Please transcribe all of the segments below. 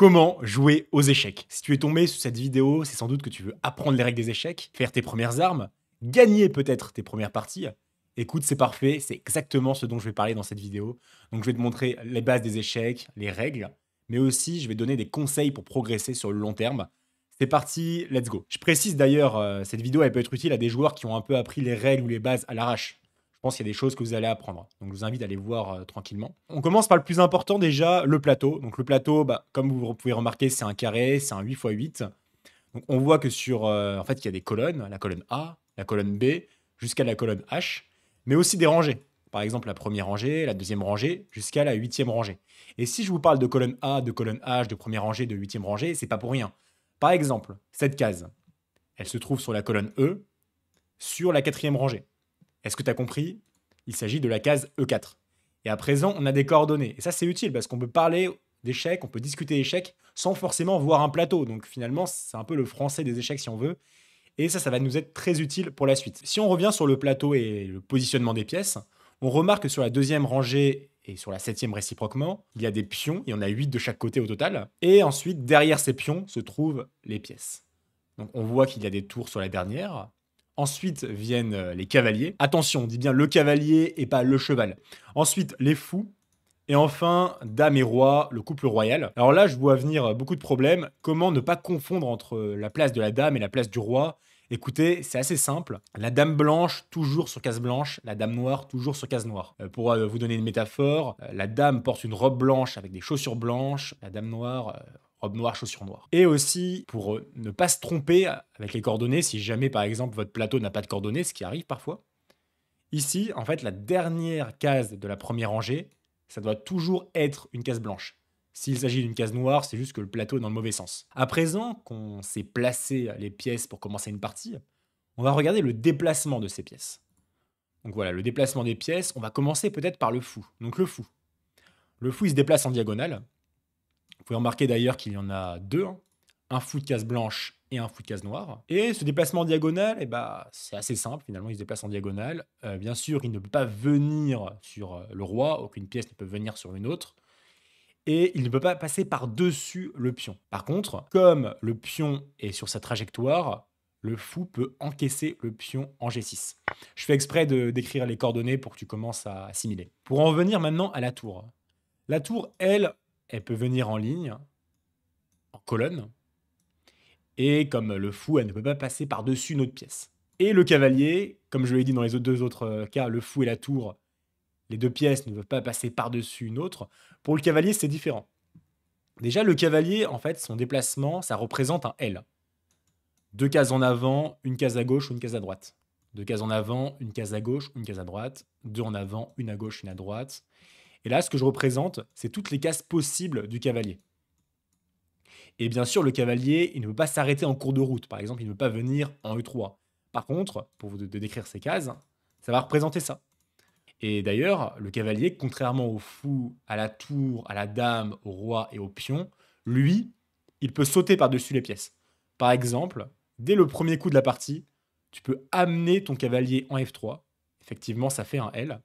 Comment jouer aux échecs? Si tu es tombé sur cette vidéo, c'est sans doute que tu veux apprendre les règles des échecs, faire tes premières armes, gagner peut-être tes premières parties. Écoute, c'est parfait, c'est exactement ce dont je vais parler dans cette vidéo. Donc je vais te montrer les bases des échecs, les règles, mais aussi je vais donner des conseils pour progresser sur le long terme. C'est parti, let's go. Je précise d'ailleurs, cette vidéo elle peut être utile à des joueurs qui ont un peu appris les règles ou les bases à l'arrache. Je pense qu'il y a des choses que vous allez apprendre. Donc je vous invite à aller voir tranquillement. On commence par le plus important déjà, le plateau. Donc le plateau, comme vous pouvez remarquer, c'est un carré, c'est un 8 x 8. Donc on voit que sur, en fait, il y a des colonnes, la colonne A, la colonne B, jusqu'à la colonne H, mais aussi des rangées. Par exemple, la première rangée, la deuxième rangée, jusqu'à la huitième rangée. Et si je vous parle de colonne A, de colonne H, de première rangée, de huitième rangée, c'est pas pour rien. Par exemple, cette case, elle se trouve sur la colonne E, sur la quatrième rangée. Est-ce que tu as compris? Il s'agit de la case E4. Et à présent, on a des coordonnées. Et ça, c'est utile parce qu'on peut parler d'échecs, on peut discuter d'échecs sans forcément voir un plateau. Donc finalement, c'est un peu le français des échecs si on veut. Et ça va nous être très utile pour la suite. Si on revient sur le plateau et le positionnement des pièces, on remarque que sur la deuxième rangée et sur la septième réciproquement, il y a des pions, il y en a 8 de chaque côté au total. Et ensuite, derrière ces pions se trouvent les pièces. Donc on voit qu'il y a des tours sur la dernière. Ensuite viennent les cavaliers. Attention, on dit bien le cavalier et pas le cheval. Ensuite, les fous. Et enfin, dame et roi, le couple royal. Alors là, je vois venir beaucoup de problèmes. Comment ne pas confondre entre la place de la dame et la place du roi? Écoutez, c'est assez simple. La dame blanche, toujours sur case blanche. La dame noire, toujours sur case noire. Pour vous donner une métaphore, la dame porte une robe blanche avec des chaussures blanches. La dame noire, robe noire, chaussures noires. Et aussi, pour ne pas se tromper avec les coordonnées, si jamais, par exemple, votre plateau n'a pas de coordonnées, ce qui arrive parfois, ici, en fait, la dernière case de la première rangée, ça doit toujours être une case blanche. S'il s'agit d'une case noire, c'est juste que le plateau est dans le mauvais sens. À présent qu'on sait placer les pièces pour commencer une partie, on va regarder le déplacement de ces pièces. Donc voilà, le déplacement des pièces, on va commencer peut-être par le fou. Donc le fou. Le fou, il se déplace en diagonale. Vous pouvez remarquer d'ailleurs qu'il y en a deux, hein. Un fou de case blanche et un fou de case noire. Et ce déplacement en diagonale, c'est assez simple, finalement, il se déplace en diagonale. Bien sûr, il ne peut pas venir sur le roi, aucune pièce ne peut venir sur une autre. Et il ne peut pas passer par-dessus le pion. Par contre, comme le pion est sur sa trajectoire, le fou peut encaisser le pion en G6. Je fais exprès d'écrire les coordonnées pour que tu commences à assimiler. Pour en venir maintenant à la tour. La tour, elle peut venir en ligne, en colonne, et comme le fou, elle ne peut pas passer par-dessus une autre pièce. Et le cavalier, comme je l'ai dit dans les deux autres cas, le fou et la tour, les deux pièces ne peuvent pas passer par-dessus une autre. Pour le cavalier, c'est différent. Déjà, le cavalier, en fait, son déplacement, ça représente un L. Deux cases en avant, une case à gauche, une case à droite. Deux cases en avant, une case à gauche, une case à droite. Deux en avant, une à gauche, une à droite. Et là, ce que je représente, c'est toutes les cases possibles du cavalier. Et bien sûr, le cavalier, il ne peut pas s'arrêter en cours de route. Par exemple, il ne peut pas venir en E3. Par contre, pour vous décrire ces cases, ça va représenter ça. Et d'ailleurs, le cavalier, contrairement au fou, à la tour, à la dame, au roi et au pion, lui, il peut sauter par-dessus les pièces. Par exemple, dès le premier coup de la partie, tu peux amener ton cavalier en F3. Effectivement, ça fait un L.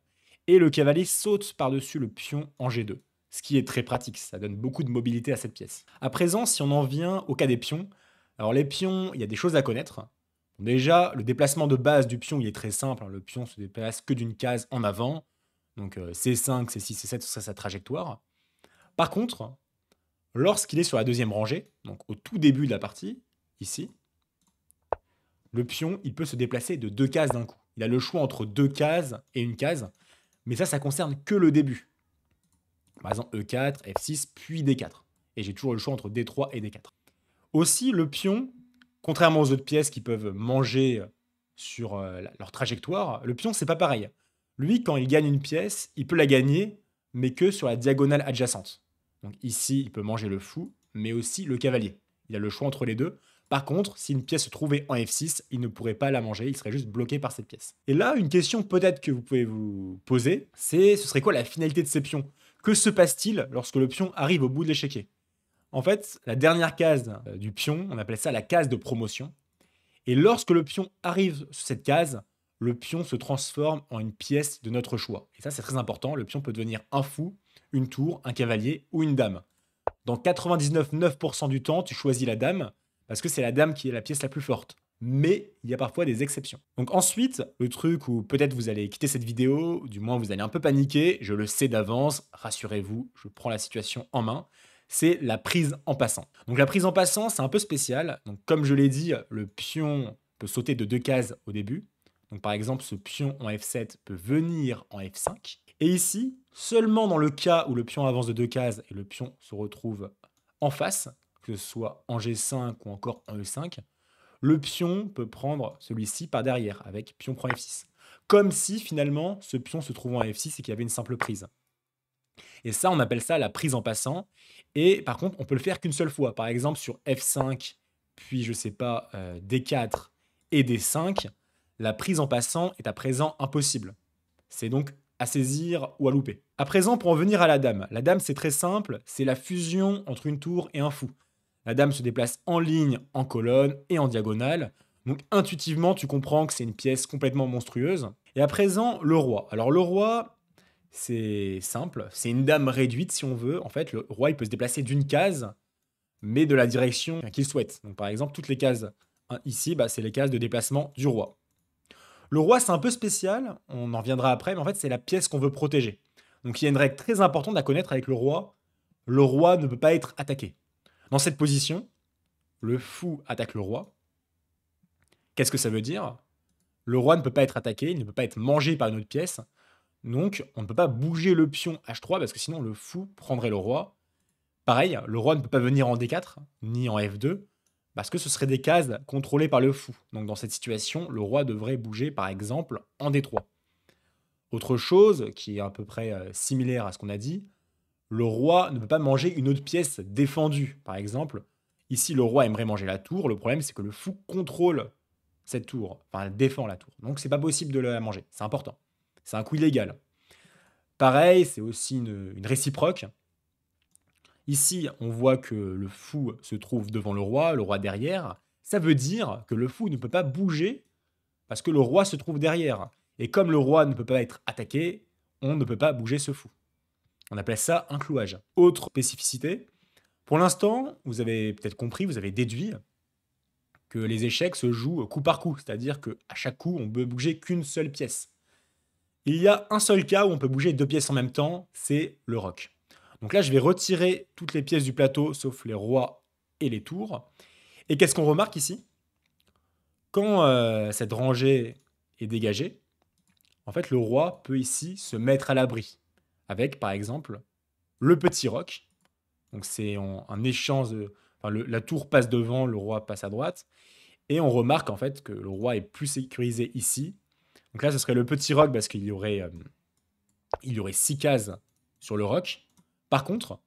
Et le cavalier saute par-dessus le pion en G2. Ce qui est très pratique, ça donne beaucoup de mobilité à cette pièce. À présent, si on en vient au cas des pions, alors les pions, il y a des choses à connaître. Déjà, le déplacement de base du pion, il est très simple, hein. Le pion se déplace que d'une case en avant. Donc C5, C6, C7, c'est sa trajectoire. Par contre, lorsqu'il est sur la deuxième rangée, donc au tout début de la partie, ici, le pion, il peut se déplacer de deux cases d'un coup. Il a le choix entre deux cases et une case, mais ça concerne que le début. Par exemple, E4, F6, puis D4. Et j'ai toujours le choix entre D3 et D4. Aussi, le pion, contrairement aux autres pièces qui peuvent manger sur leur trajectoire, le pion, c'est pas pareil. Lui, quand il gagne une pièce, il peut la gagner, mais que sur la diagonale adjacente. Donc ici, il peut manger le fou, mais aussi le cavalier. Il a le choix entre les deux. Par contre, si une pièce se trouvait en F6, il ne pourrait pas la manger, il serait juste bloqué par cette pièce. Et là, une question peut-être que vous pouvez vous poser, c'est ce serait quoi la finalité de ces pions? Que se passe-t-il lorsque le pion arrive au bout de l'échiquier? En fait, la dernière case du pion, on appelle ça la case de promotion. Et lorsque le pion arrive sur cette case, le pion se transforme en une pièce de notre choix. Et ça, c'est très important. Le pion peut devenir un fou, une tour, un cavalier ou une dame. Dans 99,9% du temps, tu choisis la dame, parce que c'est la dame qui est la pièce la plus forte. Mais il y a parfois des exceptions. Donc ensuite, le truc où peut-être vous allez quitter cette vidéo, du moins vous allez un peu paniquer, je le sais d'avance, rassurez-vous, je prends la situation en main, c'est la prise en passant. Donc la prise en passant, c'est un peu spécial. Donc comme je l'ai dit, le pion peut sauter de 2 cases au début. Donc par exemple, ce pion en F7 peut venir en F5. Et ici, seulement dans le cas où le pion avance de 2 cases et le pion se retrouve en face, que ce soit en G5 ou encore en E5, le pion peut prendre celui-ci par derrière avec pion prend F6. Comme si finalement ce pion se trouvait en F6 et qu'il y avait une simple prise. Et ça, on appelle ça la prise en passant. Et par contre, on peut le faire qu'une seule fois. Par exemple, sur F5, puis je sais pas, D4 et D5, la prise en passant est à présent impossible. C'est donc à saisir ou à louper. À présent, pour en venir à la dame c'est très simple, c'est la fusion entre une tour et un fou. La dame se déplace en ligne, en colonne et en diagonale. Donc intuitivement, tu comprends que c'est une pièce complètement monstrueuse. Et à présent, le roi. Alors le roi, c'est simple, c'est une dame réduite si on veut. En fait, le roi, il peut se déplacer d'une case, mais de la direction qu'il souhaite. Donc par exemple, toutes les cases ici, c'est les cases de déplacement du roi. Le roi, c'est un peu spécial, on en reviendra après, mais en fait, c'est la pièce qu'on veut protéger. Donc il y a une règle très importante à connaître avec le roi. Le roi ne peut pas être attaqué. Dans cette position, le fou attaque le roi. Qu'est-ce que ça veut dire? Le roi ne peut pas être attaqué, il ne peut pas être mangé par une autre pièce. Donc, on ne peut pas bouger le pion H3 parce que sinon le fou prendrait le roi. Pareil, le roi ne peut pas venir en D4 ni en F2 parce que ce seraient des cases contrôlées par le fou. Donc, dans cette situation, le roi devrait bouger par exemple en D3. Autre chose qui est à peu près similaire à ce qu'on a dit, le roi ne peut pas manger une autre pièce défendue. Par exemple, ici le roi aimerait manger la tour, le problème c'est que le fou contrôle cette tour, enfin elle défend la tour. Donc c'est pas possible de la manger, c'est important. C'est un coup illégal. Pareil, c'est aussi une réciproque. Ici, on voit que le fou se trouve devant le roi derrière. Ça veut dire que le fou ne peut pas bouger parce que le roi se trouve derrière. Et comme le roi ne peut pas être attaqué, on ne peut pas bouger ce fou. On appelle ça un clouage. Autre spécificité, pour l'instant, vous avez peut-être compris, vous avez déduit que les échecs se jouent coup par coup, c'est-à-dire qu'à chaque coup, on peut bouger qu'une seule pièce. Il y a un seul cas où on peut bouger 2 pièces en même temps, c'est le roc. Donc là, je vais retirer toutes les pièces du plateau, sauf les rois et les tours. Et qu'est-ce qu'on remarque ici? Quand cette rangée est dégagée, en fait, le roi peut ici se mettre à l'abri, avec, par exemple, le petit roc. Donc c'est un échange, la tour passe devant, le roi passe à droite. Et on remarque en fait que le roi est plus sécurisé ici. Donc là, ce serait le petit roc parce qu'il y aurait 6 cases sur le roc. Par contre,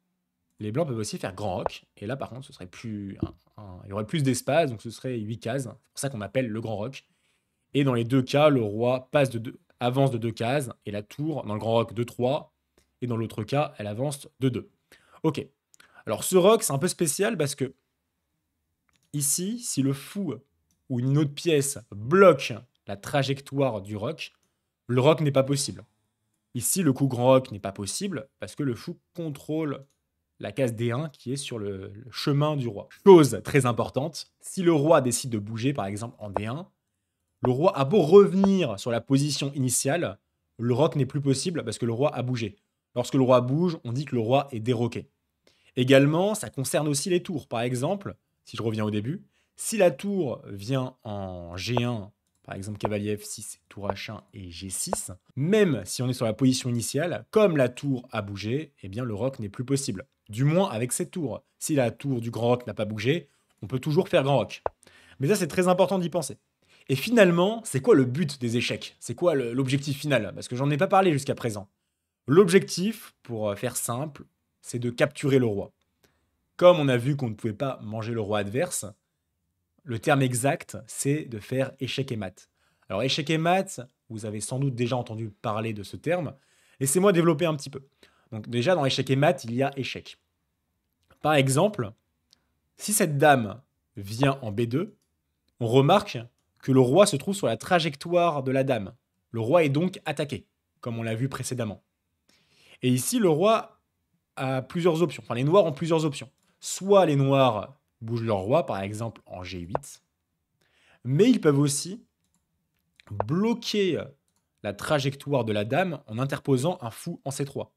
les blancs peuvent aussi faire grand roc. Et là, par contre, ce serait il y aurait plus d'espace, donc ce serait 8 cases. C'est pour ça qu'on appelle le grand roc. Et dans les deux cas, le roi avance de 2 cases et la tour, dans le grand roc, de 3. Et dans l'autre cas, elle avance de 2. Ok. Alors ce roc, c'est un peu spécial parce que ici, si le fou ou une autre pièce bloque la trajectoire du roc, le roc n'est pas possible. Ici, le coup grand roc n'est pas possible parce que le fou contrôle la case D1 qui est sur le chemin du roi. Chose très importante, si le roi décide de bouger, par exemple en D1, le roi a beau revenir sur la position initiale, le roc n'est plus possible parce que le roi a bougé. Lorsque le roi bouge, on dit que le roi est déroqué. Également, ça concerne aussi les tours. Par exemple, si je reviens au début, si la tour vient en G1, par exemple cavalier F6, tour H1 et G6, même si on est sur la position initiale, comme la tour a bougé, eh bien le roc n'est plus possible. Du moins avec cette tour. Si la tour du grand roc n'a pas bougé, on peut toujours faire grand roc. Mais ça, c'est très important d'y penser. Et finalement, c'est quoi le but des échecs? C'est quoi l'objectif final? Parce que j'en ai pas parlé jusqu'à présent. L'objectif, pour faire simple, c'est de capturer le roi. Comme on a vu qu'on ne pouvait pas manger le roi adverse, le terme exact, c'est de faire échec et mat. Alors échec et mat, vous avez sans doute déjà entendu parler de ce terme. Laissez-moi développer un petit peu. Donc déjà, dans échec et mat, il y a échec. Par exemple, si cette dame vient en B2, on remarque que le roi se trouve sur la trajectoire de la dame. Le roi est donc attaqué, comme on l'a vu précédemment. Et ici, le roi a plusieurs options. Enfin, les noirs ont plusieurs options. Soit les noirs bougent leur roi, par exemple en G8, mais ils peuvent aussi bloquer la trajectoire de la dame en interposant un fou en C3.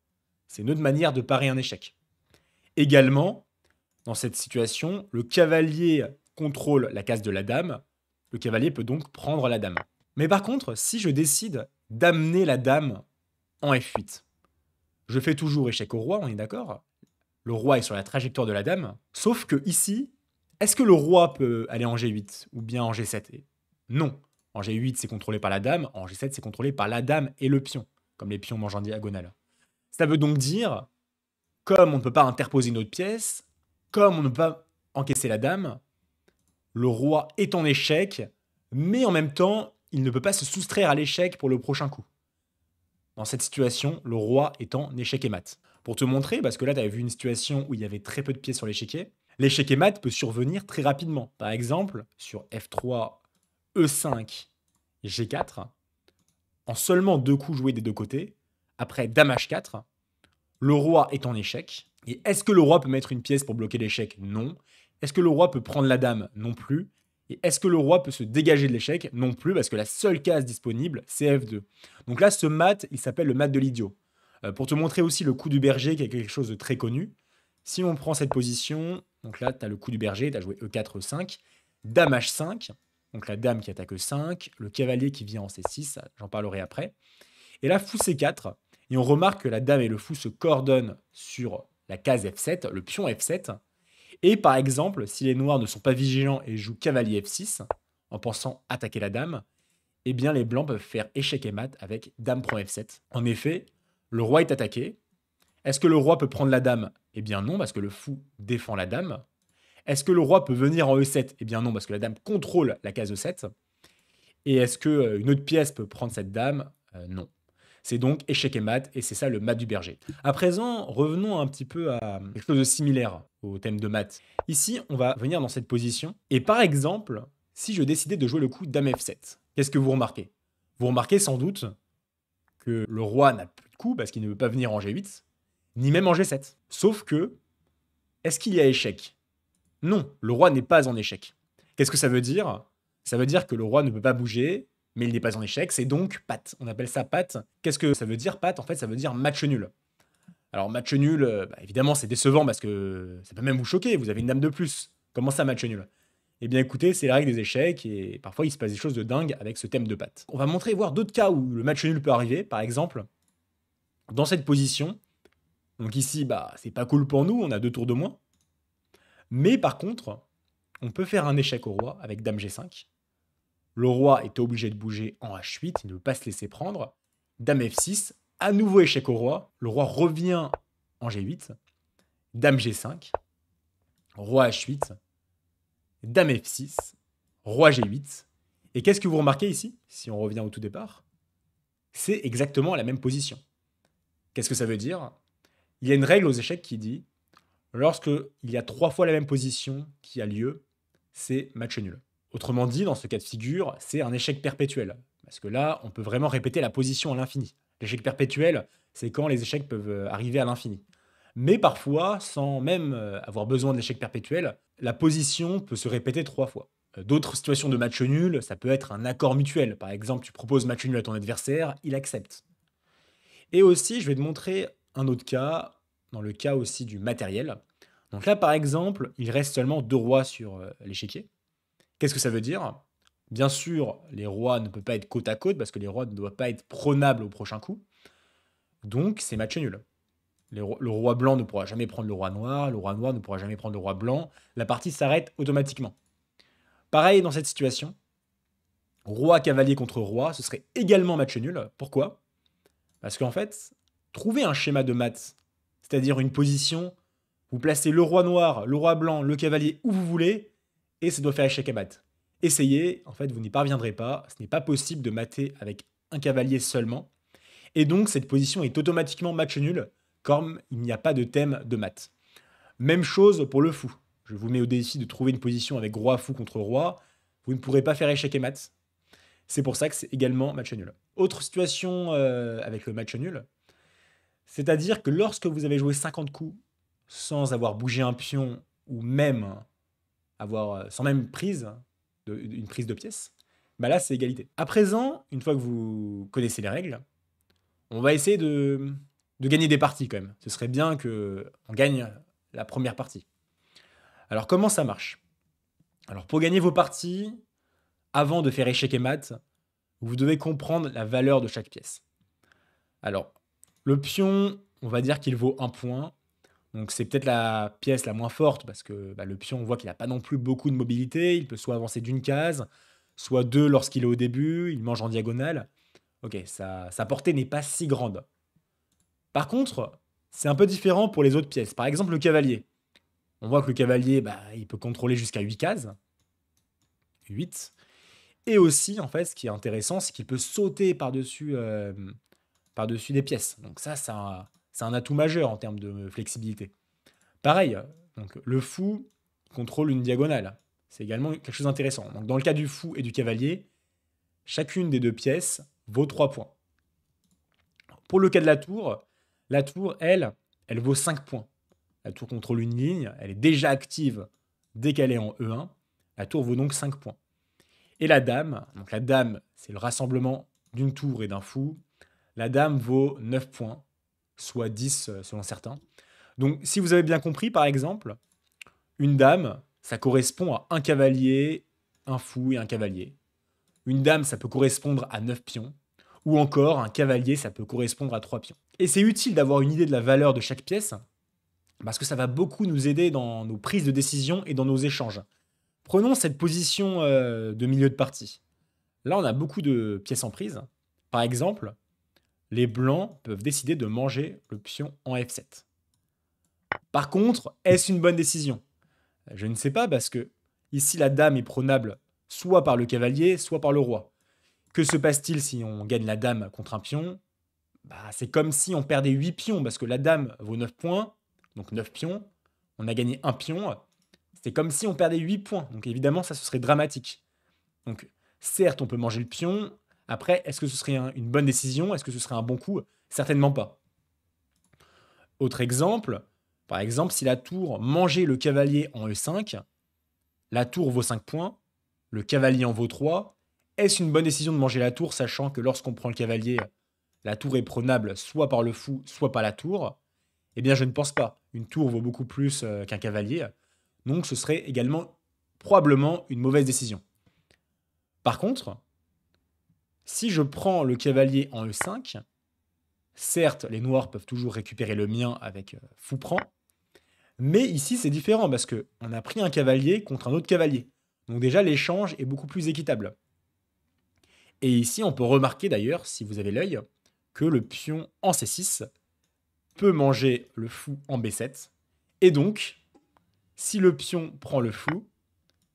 C'est une autre manière de parer un échec. Également, dans cette situation, le cavalier contrôle la case de la dame. Le cavalier peut donc prendre la dame. Mais par contre, si je décide d'amener la dame en F8, je fais toujours échec au roi, on est d'accord? Le roi est sur la trajectoire de la dame. Sauf que ici, est-ce que le roi peut aller en G8 ou bien en G7? Non. En G8, c'est contrôlé par la dame. En G7, c'est contrôlé par la dame et le pion, comme les pions mangent en diagonale. Ça veut donc dire, comme on ne peut pas interposer une autre pièce, comme on ne peut pas encaisser la dame, le roi est en échec, mais en même temps, il ne peut pas se soustraire à l'échec pour le prochain coup. Dans cette situation, le roi est en échec et mat. Pour te montrer, parce que là, tu avais vu une situation où il y avait très peu de pièces sur l'échiquier, l'échec et mat peut survenir très rapidement. Par exemple, sur F3, E5, G4, en seulement 2 coups joués des deux côtés, après Dame H4, le roi est en échec. Et est-ce que le roi peut mettre une pièce pour bloquer l'échec? Non. Est-ce que le roi peut prendre la dame? Non plus. Et est-ce que le roi peut se dégager de l'échec? Non plus, parce que la seule case disponible, c'est F2. Donc là, ce mat, il s'appelle le mat de l'idiot. Pour te montrer aussi le coup du berger, qui est quelque chose de très connu, si on prend cette position, donc là, tu as le coup du berger, tu as joué E4, E5, Dame H5, donc la dame qui attaque E5, le cavalier qui vient en C6, j'en parlerai après. Et là, fou C4, et on remarque que la dame et le fou se coordonnent sur la case F7, le pion F7. Et par exemple, si les noirs ne sont pas vigilants et jouent cavalier F6, en pensant attaquer la dame, eh bien les blancs peuvent faire échec et mat avec dame prend F7. En effet, le roi est attaqué. Est-ce que le roi peut prendre la dame? Eh bien non, parce que le fou défend la dame. Est-ce que le roi peut venir en E7? Eh bien non, parce que la dame contrôle la case E7. Et est-ce qu'une autre pièce peut prendre cette dame? Non. C'est donc échec et mat, et c'est ça le mat du berger. À présent, revenons un petit peu à quelque chose de similaire au thème de mat. Ici, on va venir dans cette position, et par exemple, si je décidais de jouer le coup dame F7, qu'est-ce que vous remarquez? Vous remarquez sans doute que le roi n'a plus de coup, parce qu'il ne veut pas venir en G8, ni même en G7. Sauf que, est-ce qu'il y a échec? Non, le roi n'est pas en échec. Qu'est-ce que ça veut dire? Ça veut dire que le roi ne peut pas bouger, mais il n'est pas en échec, c'est donc patte. On appelle ça patte. Qu'est-ce que ça veut dire patte? En fait, ça veut dire match nul. Alors match nul, évidemment, c'est décevant parce que ça peut même vous choquer, vous avez une dame de plus. Comment ça, match nul? Eh bien écoutez, c'est la règle des échecs et parfois il se passe des choses de dingue avec ce thème de patte. On va montrer, voir d'autres cas où le match nul peut arriver. Par exemple, dans cette position, donc ici, c'est pas cool pour nous, on a 2 tours de moins. Mais par contre, on peut faire un échec au roi avec dame G5. Le roi est obligé de bouger en H8, il ne veut pas se laisser prendre. Dame F6, à nouveau échec au roi. Le roi revient en G8. Dame G5, roi H8, Dame F6, roi G8. Et qu'est-ce que vous remarquez ici, si on revient au tout départ? C'est exactement la même position. Qu'est-ce que ça veut dire? Il y a une règle aux échecs qui dit, lorsque il y a 3 fois la même position qui a lieu, c'est match nul. Autrement dit, dans ce cas de figure, c'est un échec perpétuel. Parce que là, on peut vraiment répéter la position à l'infini. L'échec perpétuel, c'est quand les échecs peuvent arriver à l'infini. Mais parfois, sans même avoir besoin de l'échec perpétuel, la position peut se répéter 3 fois. D'autres situations de match nul, ça peut être un accord mutuel. Par exemple, tu proposes match nul à ton adversaire, il accepte. Et aussi, je vais te montrer un autre cas, dans le cas aussi du matériel. Donc là, par exemple, il reste seulement 2 rois sur l'échiquier. Qu'est-ce que ça veut dire? Bien sûr, les rois ne peuvent pas être côte à côte parce que les rois ne doivent pas être prenables au prochain coup. Donc, c'est match nul. Le roi blanc ne pourra jamais prendre le roi noir ne pourra jamais prendre le roi blanc. La partie s'arrête automatiquement. Pareil dans cette situation. Roi cavalier contre roi, ce serait également match nul. Pourquoi? Parce qu'en fait, trouver un schéma de maths, c'est-à-dire une position, vous placez le roi noir, le roi blanc, le cavalier où vous voulez, et ça doit faire échec et mat. Essayez, en fait, vous n'y parviendrez pas. Ce n'est pas possible de mater avec un cavalier seulement. Et donc, cette position est automatiquement match nul, comme il n'y a pas de thème de maths. Même chose pour le fou. Je vous mets au défi de trouver une position avec roi fou contre roi. Vous ne pourrez pas faire échec et mat. C'est pour ça que c'est également match nul. Autre situation avec le match nul, C'est-à-dire que lorsque vous avez joué 50 coups sans avoir bougé un pion ou même sans même une prise de pièce, bah là c'est égalité. À présent, une fois que vous connaissez les règles, on va essayer de gagner des parties quand même. Ce serait bien que on gagne la première partie. Alors comment ça marche? Alors pour gagner vos parties, avant de faire échec et mat, vous devez comprendre la valeur de chaque pièce. Alors, le pion, on va dire qu'il vaut un point. Donc c'est peut-être la pièce la moins forte parce que bah, le pion, on voit qu'il n'a pas non plus beaucoup de mobilité. Il peut soit avancer d'une case, soit deux lorsqu'il est au début. Il mange en diagonale. Ok, sa portée n'est pas si grande. Par contre, c'est un peu différent pour les autres pièces. Par exemple, le cavalier. On voit que le cavalier, bah, il peut contrôler jusqu'à 8 cases. 8. Et aussi, en fait, ce qui est intéressant, c'est qu'il peut sauter par-dessus des pièces. Donc ça, c'est un atout majeur en termes de flexibilité. Pareil, donc le fou contrôle une diagonale. C'est également quelque chose d'intéressant. Donc dans le cas du fou et du cavalier, chacune des deux pièces vaut 3 points. Pour le cas de la tour, elle vaut 5 points. La tour contrôle une ligne, elle est déjà active dès qu'elle est en E1. La tour vaut donc 5 points. Et donc la dame, c'est le rassemblement d'une tour et d'un fou. La dame vaut 9 points, soit 10 selon certains. Donc si vous avez bien compris, par exemple, une dame, ça correspond à un cavalier, un fou et un cavalier. Une dame, ça peut correspondre à 9 pions. Ou encore, un cavalier, ça peut correspondre à 3 pions. Et c'est utile d'avoir une idée de la valeur de chaque pièce, parce que ça va beaucoup nous aider dans nos prises de décision et dans nos échanges. Prenons cette position de milieu de partie. Là, on a beaucoup de pièces en prise. Par exemple, les blancs peuvent décider de manger le pion en F7. Par contre, est-ce une bonne décision? Je ne sais pas parce que ici la dame est prenable soit par le cavalier, soit par le roi. Que se passe-t-il si on gagne la dame contre un pion? Bah, c'est comme si on perdait 8 pions parce que la dame vaut 9 points, donc 9 pions. On a gagné un pion. C'est comme si on perdait 8 points. Donc évidemment, ça, ce serait dramatique. Donc certes, on peut manger le pion. Après, est-ce que ce serait une bonne décision? Est-ce que ce serait un bon coup? Certainement pas. Autre exemple, par exemple, si la tour mangeait le cavalier en E5, la tour vaut 5 points, le cavalier en vaut 3. Est-ce une bonne décision de manger la tour, sachant que lorsqu'on prend le cavalier, la tour est prenable soit par le fou, soit par la tour? Eh bien, je ne pense pas. Une tour vaut beaucoup plus qu'un cavalier. Donc, ce serait également probablement une mauvaise décision. Par contre, si je prends le cavalier en E5, certes, les noirs peuvent toujours récupérer le mien avec fou prend, mais ici c'est différent parce que on a pris un cavalier contre un autre cavalier. Donc déjà l'échange est beaucoup plus équitable. Et ici on peut remarquer d'ailleurs, si vous avez l'œil, que le pion en C6 peut manger le fou en B7. Et donc, si le pion prend le fou,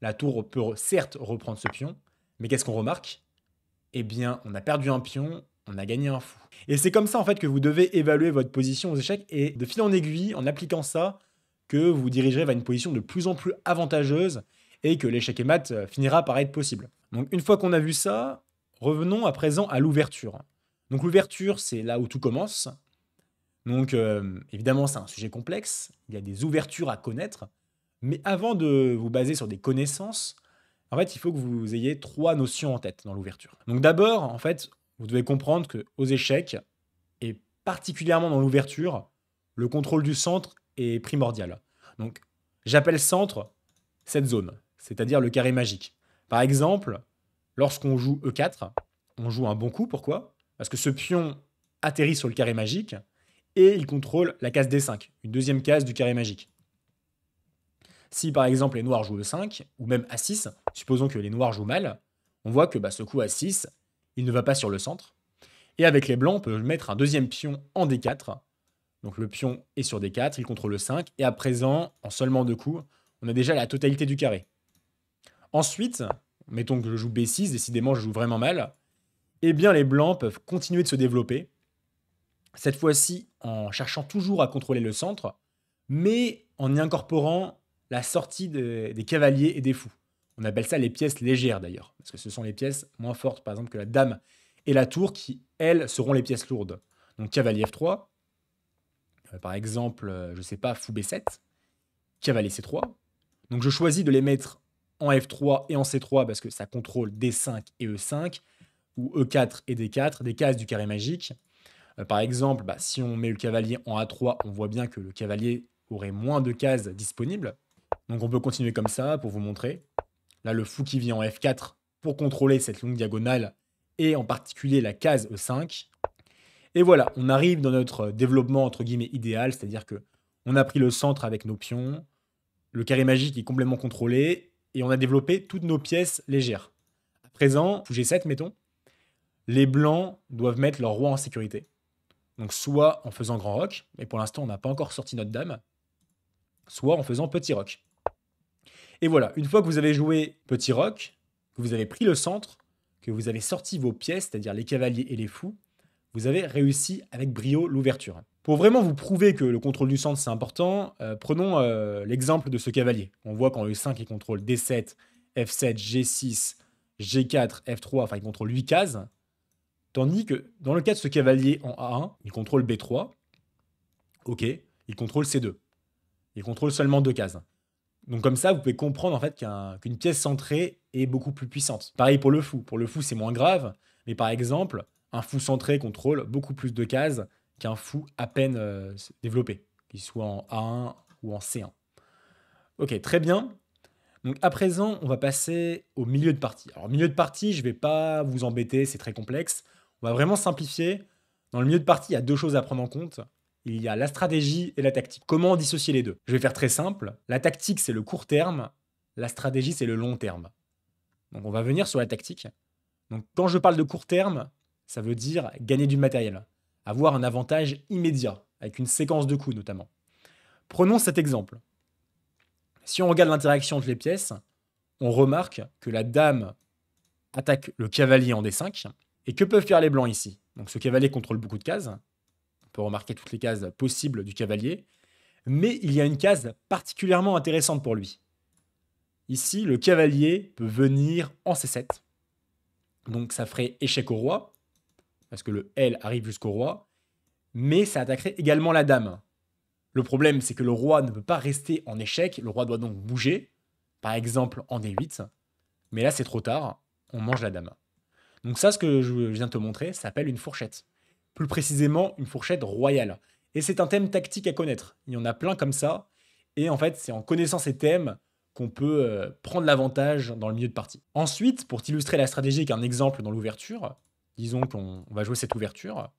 la tour peut certes reprendre ce pion, mais qu'est-ce qu'on remarque? Eh bien, on a perdu un pion, on a gagné un fou. Et c'est comme ça en fait que vous devez évaluer votre position aux échecs et de fil en aiguille, en appliquant ça, que vous dirigerez vers une position de plus en plus avantageuse et que l'échec et mat finira par être possible. Donc une fois qu'on a vu ça, revenons à présent à l'ouverture. Donc l'ouverture, c'est là où tout commence. Donc évidemment, c'est un sujet complexe, il y a des ouvertures à connaître, mais avant de vous baser sur des connaissances, en fait, il faut que vous ayez 3 notions en tête dans l'ouverture. Donc d'abord, en fait, vous devez comprendre que aux échecs, et particulièrement dans l'ouverture, le contrôle du centre est primordial. Donc j'appelle centre cette zone, c'est-à-dire le carré magique. Par exemple, lorsqu'on joue E4, on joue un bon coup, pourquoi? Parce que ce pion atterrit sur le carré magique et il contrôle la case D5, une deuxième case du carré magique. Si par exemple les noirs jouent E5, ou même A6, supposons que les noirs jouent mal, on voit que ce coup A6, il ne va pas sur le centre. Et avec les blancs, on peut mettre un deuxième pion en D4. Donc le pion est sur D4, il contrôle le 5, et à présent, en seulement 2 coups, on a déjà la totalité du carré. Ensuite, mettons que je joue B6, décidément je joue vraiment mal, eh bien les blancs peuvent continuer de se développer, cette fois-ci en cherchant toujours à contrôler le centre, mais en y incorporant la sortie des cavaliers et des fous. On appelle ça les pièces légères d'ailleurs, parce que ce sont les pièces moins fortes, par exemple que la dame et la tour, qui, elles, seront les pièces lourdes. Donc cavalier F3, Par exemple, je sais pas, fou B7, cavalier C3. Donc je choisis de les mettre en F3 et en C3 parce que ça contrôle D5 et E5, ou E4 et D4, des cases du carré magique. Par exemple, bah, si on met le cavalier en A3, on voit bien que le cavalier aurait moins de cases disponibles. Donc on peut continuer comme ça pour vous montrer. Là, le fou qui vient en F4 pour contrôler cette longue diagonale et en particulier la case E5. Et voilà, on arrive dans notre développement entre guillemets idéal, c'est-à-dire que on a pris le centre avec nos pions, le carré magique est complètement contrôlé et on a développé toutes nos pièces légères. À présent, fou G7 mettons, les blancs doivent mettre leur roi en sécurité. Donc soit en faisant grand roc, mais pour l'instant on n'a pas encore sorti notre dame, soit en faisant petit roc. Et voilà, une fois que vous avez joué petit roc, que vous avez pris le centre, que vous avez sorti vos pièces, c'est-à-dire les cavaliers et les fous, vous avez réussi avec brio l'ouverture. Pour vraiment vous prouver que le contrôle du centre c'est important, prenons l'exemple de ce cavalier. On voit qu'en E5 il contrôle D7, F7, G6, G4, F3, enfin il contrôle 8 cases. Tandis que dans le cas de ce cavalier en A1, il contrôle B3. Ok, il contrôle C2. Il contrôle seulement 2 cases. Donc comme ça, vous pouvez comprendre en fait qu'une pièce centrée est beaucoup plus puissante. Pareil pour le fou. Pour le fou, c'est moins grave. Mais par exemple, un fou centré contrôle beaucoup plus de cases qu'un fou à peine développé, qu'il soit en A1 ou en C1. Ok, très bien. Donc à présent, on va passer au milieu de partie. Alors milieu de partie, je ne vais pas vous embêter, c'est très complexe. On va vraiment simplifier. Dans le milieu de partie, il y a deux choses à prendre en compte. Il y a la stratégie et la tactique. Comment dissocier les deux? Je vais faire très simple. La tactique, c'est le court terme. La stratégie, c'est le long terme. Donc on va venir sur la tactique. Donc quand je parle de court terme, ça veut dire gagner du matériel. Avoir un avantage immédiat, avec une séquence de coups notamment. Prenons cet exemple. Si on regarde l'interaction entre les pièces, on remarque que la dame attaque le cavalier en D5. Et que peuvent faire les blancs ici? Donc ce cavalier contrôle beaucoup de cases. On peut remarquer toutes les cases possibles du cavalier. Mais il y a une case particulièrement intéressante pour lui. Ici, le cavalier peut venir en C7. Donc ça ferait échec au roi, parce que le L arrive jusqu'au roi. Mais ça attaquerait également la dame. Le problème, c'est que le roi ne peut pas rester en échec. Le roi doit donc bouger, par exemple en D8. Mais là, c'est trop tard. On mange la dame. Donc ça, ce que je viens de te montrer, ça s'appelle une fourchette. Plus précisément, une fourchette royale. Et c'est un thème tactique à connaître. Il y en a plein comme ça. Et en fait, c'est en connaissant ces thèmes qu'on peut prendre l'avantage dans le milieu de partie. Ensuite, pour t'illustrer la stratégie avec un exemple dans l'ouverture, disons qu'on va jouer cette ouverture.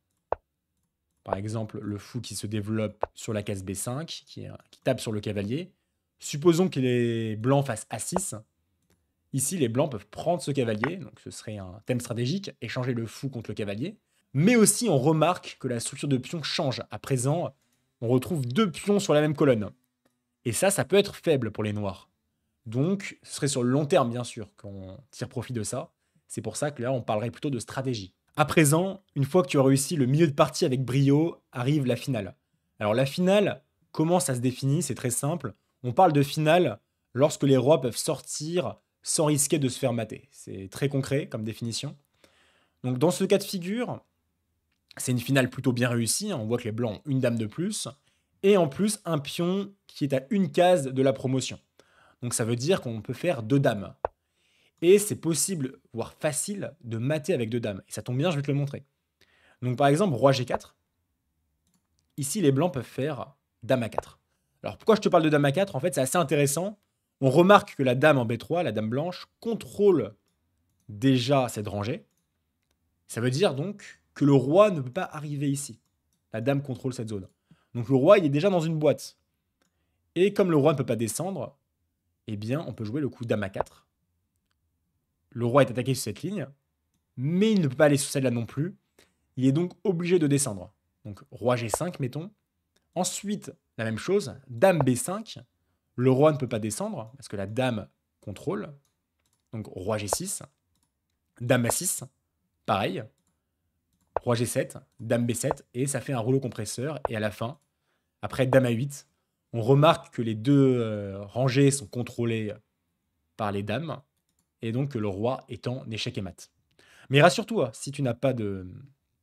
Par exemple, le fou qui se développe sur la case B5, qui tape sur le cavalier. Supposons que les blancs fassent A6. Ici, les blancs peuvent prendre ce cavalier, donc ce serait un thème stratégique, échanger le fou contre le cavalier. Mais aussi, on remarque que la structure de pion change. À présent, on retrouve deux pions sur la même colonne. Et ça peut être faible pour les noirs. Donc, ce serait sur le long terme, bien sûr, qu'on tire profit de ça. C'est pour ça que là, on parlerait plutôt de stratégie. À présent, une fois que tu as réussi le milieu de partie avec brio, arrive la finale. Alors la finale, comment ça se définit? C'est très simple. On parle de finale lorsque les rois peuvent sortir sans risquer de se faire mater. C'est très concret comme définition. Donc dans ce cas de figure, c'est une finale plutôt bien réussie. On voit que les blancs ont une dame de plus. Et en plus, un pion qui est à une case de la promotion. Donc ça veut dire qu'on peut faire deux dames. Et c'est possible, voire facile, de mater avec deux dames. Et ça tombe bien, je vais te le montrer. Donc par exemple, roi G4. Ici, les blancs peuvent faire dame A4. Alors pourquoi je te parle de dame A4? En fait, c'est assez intéressant. On remarque que la dame en B3, la dame blanche, contrôle déjà cette rangée. Ça veut dire donc que le roi ne peut pas arriver ici. La dame contrôle cette zone. Donc le roi, il est déjà dans une boîte. Et comme le roi ne peut pas descendre, eh bien, on peut jouer le coup dame A4. Le roi est attaqué sur cette ligne, mais il ne peut pas aller sur celle-là non plus. Il est donc obligé de descendre. Donc roi G5, mettons. Ensuite, la même chose, dame B5. Le roi ne peut pas descendre, parce que la dame contrôle. Donc roi G6. Dame A6, pareil. Roi G7, dame B7, et ça fait un rouleau compresseur. Et à la fin, après dame A8, on remarque que les deux rangées sont contrôlées par les dames, et donc que le roi est en échec et mat. Mais rassure-toi, si tu n'as pas de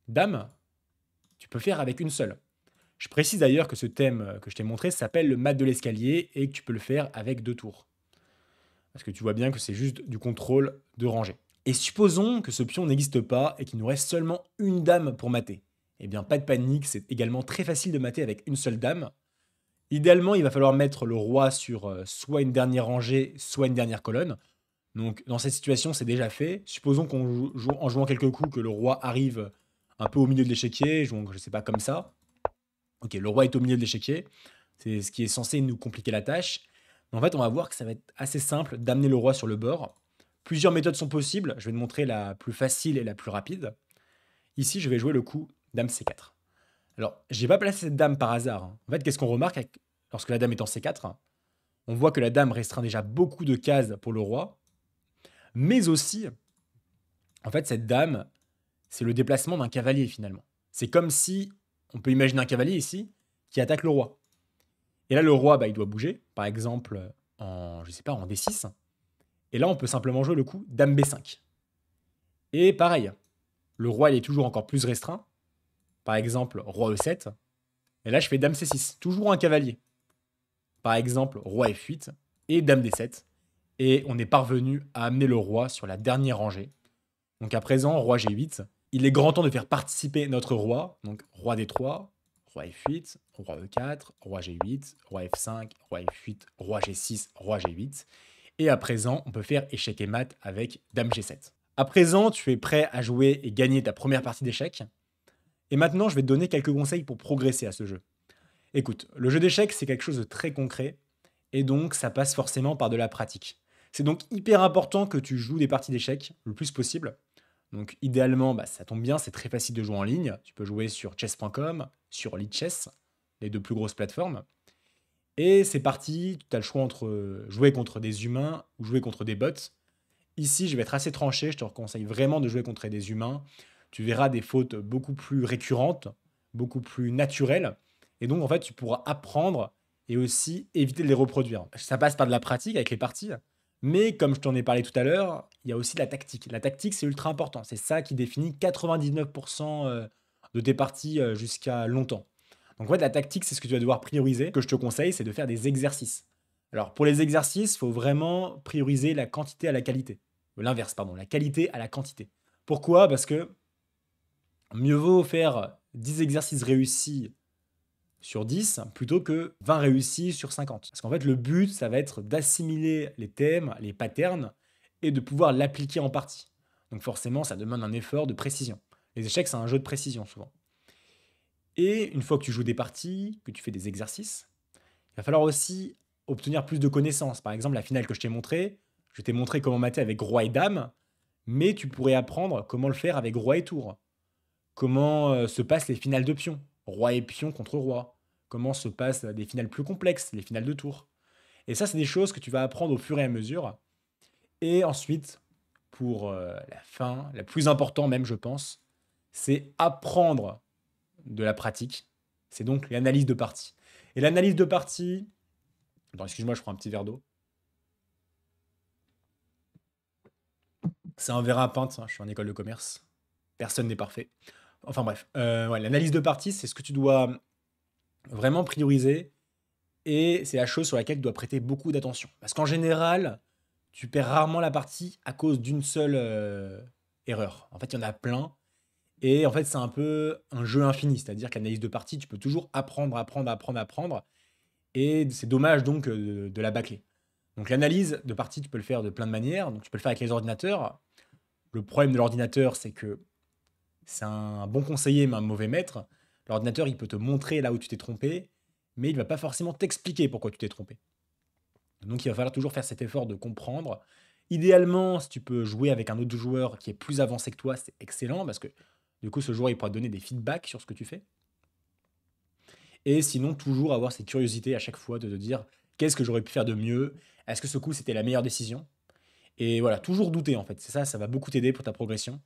dame, tu peux faire avec une seule. Je précise d'ailleurs que ce thème que je t'ai montré s'appelle le mat de l'escalier et que tu peux le faire avec 2 tours. Parce que tu vois bien que c'est juste du contrôle de rangée. Et supposons que ce pion n'existe pas et qu'il nous reste seulement une dame pour mater. Eh bien, pas de panique, c'est également très facile de mater avec une seule dame. Idéalement, il va falloir mettre le roi sur soit une dernière rangée, soit une dernière colonne. Donc, dans cette situation, c'est déjà fait. Supposons en jouant quelques coups, que le roi arrive un peu au milieu de l'échiquier, donc je sais pas, comme ça. Ok, le roi est au milieu de l'échiquier. C'est ce qui est censé nous compliquer la tâche. Mais en fait, on va voir que ça va être assez simple d'amener le roi sur le bord. Plusieurs méthodes sont possibles. Je vais te montrer la plus facile et la plus rapide. Ici, je vais jouer le coup dame C4. Alors, j'ai pas placé cette dame par hasard, hein. En fait, qu'est-ce qu'on remarque lorsque la dame est en C4? On voit que la dame restreint déjà beaucoup de cases pour le roi. Mais aussi, en fait, cette dame, c'est le déplacement d'un cavalier finalement. C'est comme si, on peut imaginer un cavalier ici, qui attaque le roi. Et là, le roi, bah, il doit bouger, par exemple en, je sais pas, en D6. Et là, on peut simplement jouer le coup dame B5. Et pareil, le roi, il est toujours encore plus restreint. Par exemple, roi E7. Et là, je fais dame C6, toujours un cavalier. Par exemple, roi F8 et dame D7. Et on est parvenu à amener le roi sur la dernière rangée. Donc à présent, roi G8. Il est grand temps de faire participer notre roi. Donc roi D3, roi F8, roi E4, roi G8, roi F5, roi F8, roi G6, roi G8. Et à présent, on peut faire échec et mat avec dame G7. À présent, tu es prêt à jouer et gagner ta première partie d'échecs. Et maintenant, je vais te donner quelques conseils pour progresser à ce jeu. Écoute, le jeu d'échecs, c'est quelque chose de très concret. Et donc, ça passe forcément par de la pratique. C'est donc hyper important que tu joues des parties d'échecs le plus possible. Donc idéalement, bah, ça tombe bien, c'est très facile de jouer en ligne. Tu peux jouer sur chess.com, sur Lichess, les deux plus grosses plateformes. Et c'est parti, tu as le choix entre jouer contre des humains ou jouer contre des bots. Ici, je vais être assez tranché, je te conseille vraiment de jouer contre des humains. Tu verras des fautes beaucoup plus récurrentes, beaucoup plus naturelles. Et donc, en fait, tu pourras apprendre et aussi éviter de les reproduire. Ça passe par de la pratique avec les parties. Mais comme je t'en ai parlé tout à l'heure, il y a aussi la tactique. La tactique, c'est ultra important. C'est ça qui définit 99% de tes parties jusqu'à longtemps. Donc en fait, la tactique, c'est ce que tu vas devoir prioriser. Ce que je te conseille, c'est de faire des exercices. Alors pour les exercices, il faut vraiment prioriser la quantité à la qualité. L'inverse, pardon, la qualité à la quantité. Pourquoi? Parce que mieux vaut faire 10 exercices réussis sur 10 plutôt que 20 réussis sur 50. Parce qu'en fait, le but, ça va être d'assimiler les thèmes, les patterns, et de pouvoir l'appliquer en partie. Donc forcément, ça demande un effort de précision. Les échecs, c'est un jeu de précision souvent. Et une fois que tu joues des parties, que tu fais des exercices, il va falloir aussi obtenir plus de connaissances. Par exemple, la finale que je t'ai montré comment mater avec roi et dame, mais tu pourrais apprendre comment le faire avec roi et tour. Comment se passent les finales de pions, roi et pion contre roi. Comment se passent des finales plus complexes, les finales de tour. Et ça, c'est des choses que tu vas apprendre au fur et à mesure. Et ensuite, pour la fin, la plus importante même, je pense, c'est apprendre de la pratique. C'est donc l'analyse de partie. Et l'analyse de partie... Attends, excuse-moi, je prends un petit verre d'eau. C'est un verre à pinte, hein, je suis en école de commerce. Personne n'est parfait. Enfin bref, ouais, l'analyse de partie, c'est ce que tu dois vraiment prioriser. Et c'est la chose sur laquelle tu dois prêter beaucoup d'attention. Parce qu'en général, tu perds rarement la partie à cause d'une seule erreur. En fait, il y en a plein. Et en fait, c'est un peu un jeu infini. C'est-à-dire que l'analyse de partie, tu peux toujours apprendre, apprendre, apprendre, apprendre. Et c'est dommage donc de la bâcler. Donc l'analyse de partie, tu peux le faire de plein de manières. Donc tu peux le faire avec les ordinateurs. Le problème de l'ordinateur, c'est que c'est un bon conseiller, mais un mauvais maître. L'ordinateur, il peut te montrer là où tu t'es trompé, mais il ne va pas forcément t'expliquer pourquoi tu t'es trompé. Donc il va falloir toujours faire cet effort de comprendre. Idéalement, si tu peux jouer avec un autre joueur qui est plus avancé que toi, c'est excellent, parce que du coup, ce joueur, il pourra te donner des feedbacks sur ce que tu fais. Et sinon, toujours avoir cette curiosité à chaque fois de te dire qu'est-ce que j'aurais pu faire de mieux? Est-ce que ce coup, c'était la meilleure décision? Et voilà, toujours douter en fait. C'est ça, ça va beaucoup t'aider pour ta progression.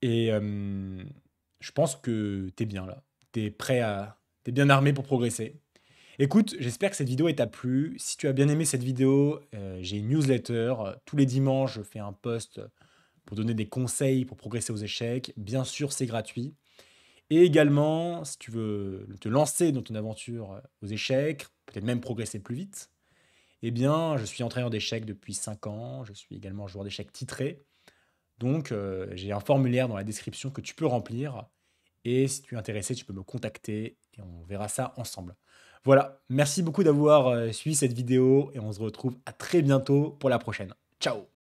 Et je pense que t'es bien là. T'es prêt à... T'es bien armé pour progresser. Écoute, j'espère que cette vidéo t'a plu. Si tu as bien aimé cette vidéo, j'ai une newsletter. Tous les dimanches, je fais un post pour donner des conseils pour progresser aux échecs. Bien sûr, c'est gratuit. Et également, si tu veux te lancer dans ton aventure aux échecs, peut-être même progresser plus vite, eh bien, je suis entraîneur d'échecs depuis 5 ans. Je suis également joueur d'échecs titré. Donc, j'ai un formulaire dans la description que tu peux remplir. Et si tu es intéressé, tu peux me contacter et on verra ça ensemble. Voilà, merci beaucoup d'avoir suivi cette vidéo et on se retrouve à très bientôt pour la prochaine. Ciao!